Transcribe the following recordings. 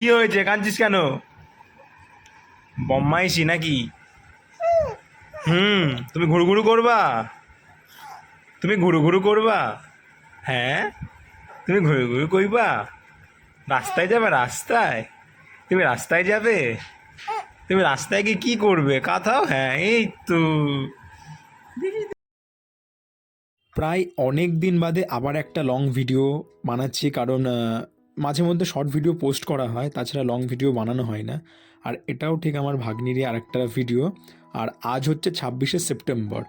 কি হয়েছে, কাঁদছিস কেন? বম্মাইশি নাকি? তুমি ঘুরু ঘুরু করবা? তুমি ঘুরু ঘুরু করবা? হ্যাঁ, তুমি ঘুরু ঘুরু করবা? রাস্তায় যাবে? রাস্তায়? তুমি রাস্তায় যাবে? তুমি রাস্তায় গিয়ে কি করবে? কাঁথাও? হ্যাঁ, এই তো। প্রায় অনেক দিন বাদে আবার একটা লং ভিডিও বানাচ্ছি, কারণ মাঝে মধ্যে শর্ট ভিডিও পোস্ট করা হয়, তাছাড়া লং ভিডিও বানানো হয় না। আর এটাও ঠিক আমার ভাগ্নিরই আরেকটা ভিডিও। আর আজ হচ্ছে 26শে সেপ্টেম্বর।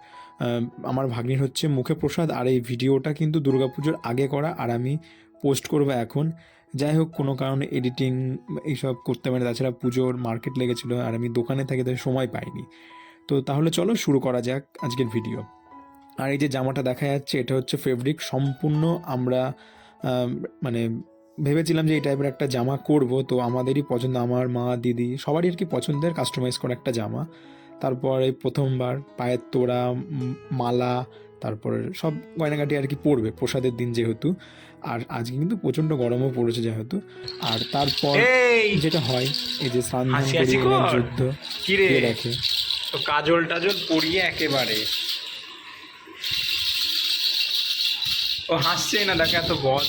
আমার ভাগ্নির হচ্ছে মুখে প্রসাদ, আর এই ভিডিওটা কিন্তু দুর্গাপুজোর আগে করা, আর আমি পোস্ট করবো এখন। যাই হোক, কোনো কারণে এডিটিং এইসব করতে পারি, তাছাড়া পুজোর মার্কেট লেগেছিলো আর আমি দোকানে থাকি, তাই সময় পাইনি। তো তাহলে চলো শুরু করা যাক আজকের ভিডিও। আর এই যে জামাটা দেখা যাচ্ছে, এটা হচ্ছে ফেব্রিক সম্পূর্ণ আমরা আম, মানে ভেবেছিলাম যে এই টাইপের একটা জামা করব, তো আমাদেরই পছন্দ, আমার মা দিদি সবারই আর কি পছন্দের কাস্টমাইজ করা একটা জামা। তারপর এই প্রথমবার পায়ের তোড়া, মালা, তারপর সব গয়নাগাটি আর কি পরবে প্রসাদের দিন যেহেতু। আর আজকে কিন্তু প্রচণ্ড গরমও পড়েছে যেহেতু। আর তারপর এই যেটা হয়, এই যে স্নান ধান হাসি হাসি করিয়ে এলেন কর। যুদ্ধ, কি রে, কে দেখে। তো কাজল টাজল পরিয়ে একেবারে ও হাসছেই না, দেখে এত বদ।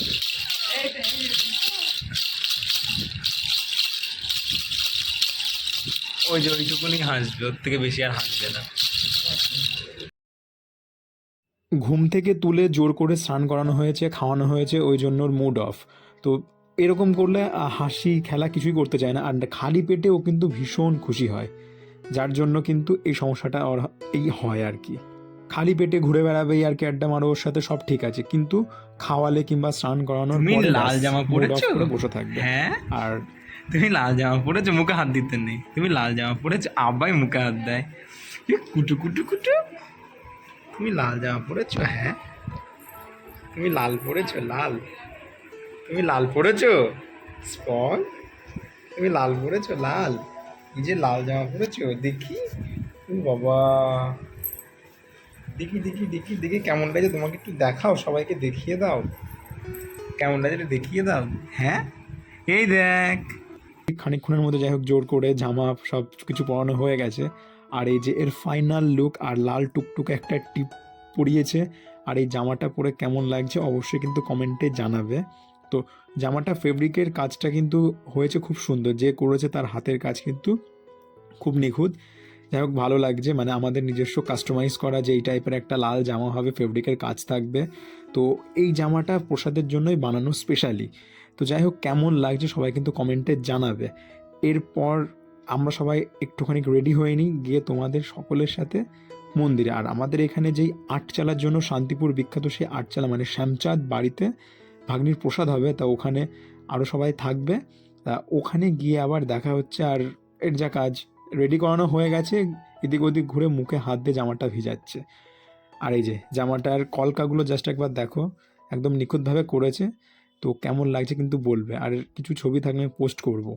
ওই যে ওইটুকুনি হাসবে, ওর থেকে বেশি আর হাসবে না। ঘুম থেকে তুলে জোর করে স্নান করানো হয়েছে, খাওয়ানো হয়েছে, ওই জন্য ওর মুড অফ। তো এরকম করলে হাসি খেলা কিছুই করতে চায় না, আর খালি পেটে ও কিন্তু ভীষণ খুশি হয়, যার জন্য কিন্তু এই সমস্যাটা ওর এই হয় আর কি। খালি পেটে ঘুরে বেড়াবে আর কি, আড্ডা মারো ওর সাথে, সব ঠিক আছে, কিন্তু খাওয়ালে কিংবা স্নান করানোর তুমি পরে লাল ব্যাস জামা মুড অফ পরেছো? করে বসে থাকবে। হ্যাঁ, আর তুমি লাল জামা পরেছো, মুখে হাত দিতে নেই। তুমি লাল জামা পরেছো, আব্বাই মুখে হাত দেয়। এ কুটু কুটু কুটু। তুমি লাল জামা পরেছো? হ্যাঁ, তুমি লাল পরেছো? লাল? তুমি লাল পরেছো? স্পল, তুমি লাল পরেছো? লাল? এই যে লাল জামা পরেছো, দেখি। ও বাবা, দেখি দেখি দেখি দেখি কেমন লাগে, তোমাকে একটু দেখাও, সবাইকে দেখিয়ে দাও কেমন লাগে, একটু দেখিয়ে দাও। হ্যাঁ, এই দেখ। খানিকক্ষণের মধ্যে যাই হোক জোর করে জামা সব কিছু পরানো হয়ে গেছে। আর এই যে এর ফাইনাল লুক, আর লাল টুকটুকে একটা টিপ পরিয়েছে। আর এই জামাটা পরে কেমন লাগছে অবশ্যই কিন্তু কমেন্টে জানাবে। তো জামাটা ফেব্রিকের কাজটা কিন্তু হয়েছে খুব সুন্দর, যে করেছে তার হাতের কাজ কিন্তু খুব নিখুঁত। যাই হোক, ভালো লাগছে, মানে আমাদের নিজস্ব কাস্টমাইজ করা যে এই টাইপের একটা লাল জামা হবে, ফেব্রিকের কাজ থাকবে। তো এই জামাটা প্রসাদের জন্যই বানানো স্পেশালি। তো যাই হোক, কেমন লাগছে সবাই কিন্তু কমেন্টে জানাবে। এরপর আমরা সবাই একটুখানি রেডি হয়ে নিই, গিয়ে তোমাদের সকলের সাথে মন্দিরে। আর আমাদের এখানে যেই আটচালার জন্য শান্তিপুর বিখ্যাত, সেই আটচালা মানে শ্যামচাঁদ বাড়িতে ভাগ্নির প্রসাদ হবে, তা ওখানে আরও সবাই থাকবে। তা ওখানে গিয়ে আবার দেখা হচ্ছে। আর এর যা কাজ, রেডি করানো হয়ে গেছে, এদিক ওদিক ঘুরে মুখে হাত দিয়ে জামাটা ভিজাচ্ছে। আর এই যে জামাটার কলকাগুলো জাস্ট একবার দেখো, একদম নিখুঁতভাবে করেছে। তো কেমন লাগছে কিন্তু বলবে, আর কিছু ছবি থাকলে পোস্ট করব।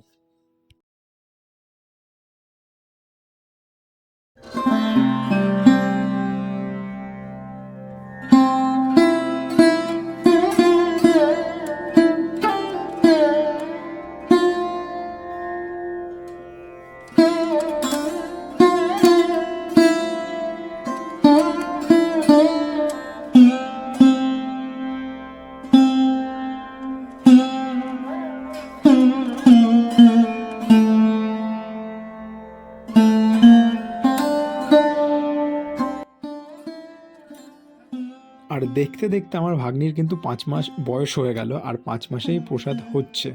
আর দেখতে দেখতে আমার ভাগ্নির কিন্তু 5 মাস বয়স হয়ে গেল, আর 5 মাসেই প্রসাদ হচ্ছে।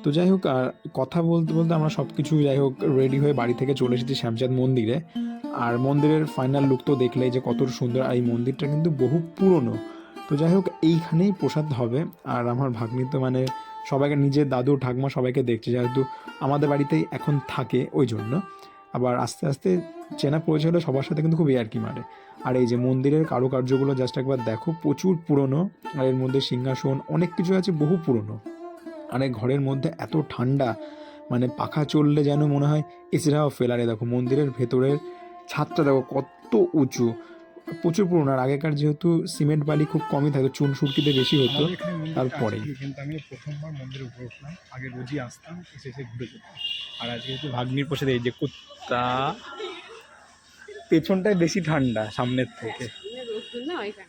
তো যাই হোক, আর কথা বলতে বলতে আমরা সব কিছু যাই হোক রেডি হয়ে বাড়ি থেকে চলে এসেছি শ্যামচাঁদ মন্দিরে। আর মন্দিরের ফাইনাল লুক তো দেখলেই যে কত সুন্দর, আর এই মন্দিরটা কিন্তু বহু পুরনো। তো যাই হোক, এইখানেই প্রসাদ হবে। আর আমার ভাগ্নি তো মানে সবাইকে, নিজের দাদু ঠাকমা সবাইকে দেখছে, যেহেতু আমাদের বাড়িতেই এখন থাকে ওই জন্য। আবার আস্তে আস্তে চেনা পরিচয় হলে সবার সাথে কিন্তু খুব ইয়ার্কি মারে। আর এই যে মন্দিরের কারুকার্যগুলো জাস্ট একবার দেখো, প্রচুর পুরনো। আর এর মধ্যে সিংহাসন অনেক কিছু আছে, বহু পুরনো। আর এই ঘরের মধ্যে এত ঠান্ডা, মানে পাখা চললে যেন মনে হয় এসিরাও ফেলারে। দেখো মন্দিরের ভেতরের ছাদটা দেখো কত উঁচু, প্রচুর পুরনো। আর আগেকার যেহেতু সিমেন্ট বালি খুব কমই থাকতো, চুন সুরকিতে বেশি হতো। আমাদের এখানে মন্দিরটা তারপরেই আছে, কিন্তু আমি প্রথমবার মন্দিরের উপরে উঠলাম। আগে রোজই আসতাম, এসে এসে ঘুরে যেতাম। আর আজকে একটু ভাগ্নির প্রসাদে এই যে কুত্তা, পেছনটায় বেশি ঠান্ডা সামনের থেকে।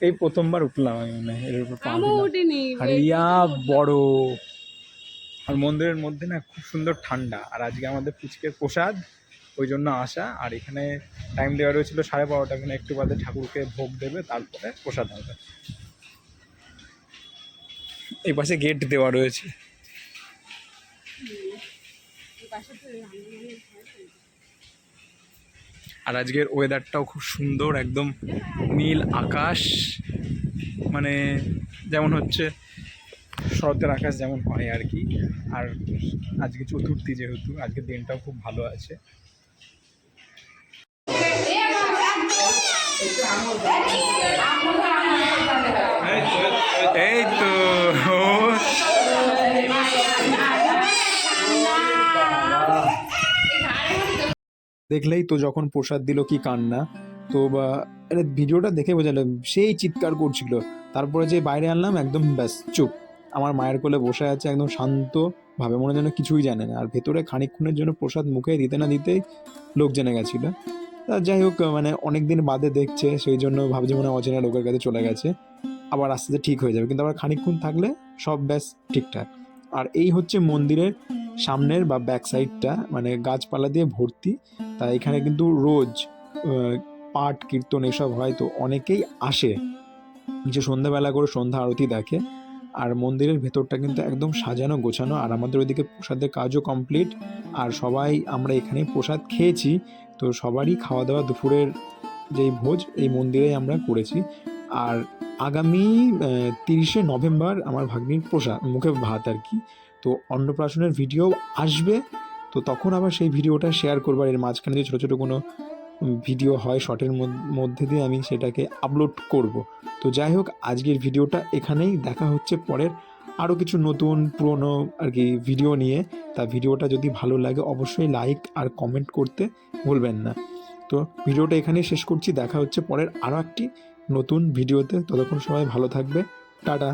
এই প্রথমবার উঠলাম আমি, মনে হয় এর উপর পা দিলাম। আর ইয়া বড়। আর মন্দিরের মধ্যে না খুব সুন্দর ঠান্ডা। আর আজকে আমাদের পুচকের প্রসাদ, ওই জন্য আসা। আর এখানে টাইম দেওয়া রয়েছিল 12:30, মানে একটু বাদে ঠাকুরকে ভোগ দেবে, তারপরে প্রসাদ হবে। এই পাশে গেট দেওয়া রয়েছে। আর আজকের ওয়েদারটাও খুব সুন্দর, একদম নীল আকাশ, মানে যেমন হচ্ছে শরতের আকাশ যেমন হয় আর কি। আর আজকে চতুর্থী, যেহেতু আজকের দিনটাও খুব ভালো আছে। এই তো দেখলেই তো যখন প্রসাদ দিল কি কান্না। তো বা এটা ভিডিওটা দেখে বোঝালো, সেই চিৎকার করছিল। তারপরে যে বাইরে আনলাম, একদম ব্যাস চুপ, আমার মায়ের কোলে বসে আছে একদম শান্ত ভাবে, মনে যেন কিছুই জানে না। আর ভেতরে খানিকক্ষণের জন্য প্রসাদ মুখে দিতে না দিতেই লোক জেনে গেছিল। তা যাই হোক, মানে অনেকদিন বাদে দেখছে, সেই জন্য ভাবছে মনে হয় অচেনা লোকের কাছে চলে গেছে, আবার আস্তে আস্তে ঠিক হয়ে যাবে। কিন্তু আবার খানিকক্ষণ থাকলে সব ব্যাস ঠিকঠাক। আর এই হচ্ছে মন্দিরের সামনের বা ব্যাক সাইডটা, মানে গাছপালা দিয়ে ভর্তি। তাই এখানে কিন্তু রোজ পাঠ কীর্তন এসব হয়, তো অনেকেই আসে যে সন্ধ্যাবেলা করে সন্ধ্যা আরতি দেখে। আর মন্দিরের ভেতরটা কিন্তু একদম সাজানো গোছানো। আর আমাদের ওইদিকে প্রসাদের কাজও কমপ্লিট। আর সবাই আমরা এখানে প্রসাদ খেয়েছি। তো সবারই খাওয়া দাওয়া দুপুরের যেই ভোজ এই মন্দিরেই আমরা করেছি। আর আগামী 30শে নভেম্বর আমার ভাগ্নির প্রসাদ মুখে ভাত আর কি। তো অন্নপ্রাশনের ভিডিও আসবে, তো তখন আবার সেই ভিডিওটা শেয়ার করবার, এর মাঝখানে যে ছোটো ছোটো কোনো ভিডিও হয় শর্টের মধ্যে দিয়ে আমি সেটাকে আপলোড করব। তো যাই হোক, আজকের ভিডিওটা এখানেই, দেখা হচ্ছে পরের আরও কিছু নতুন পুরনো আর কি ভিডিও নিয়ে। তা ভিডিওটা যদি ভালো লাগে অবশ্যই লাইক আর কমেন্ট করতে ভুলবেন না। তো ভিডিওটা এখানেই শেষ করছি, দেখা হচ্ছে পরের আরও একটি নতুন ভিডিওতে। ততক্ষণ সবাই ভালো থাকবে, টাটা।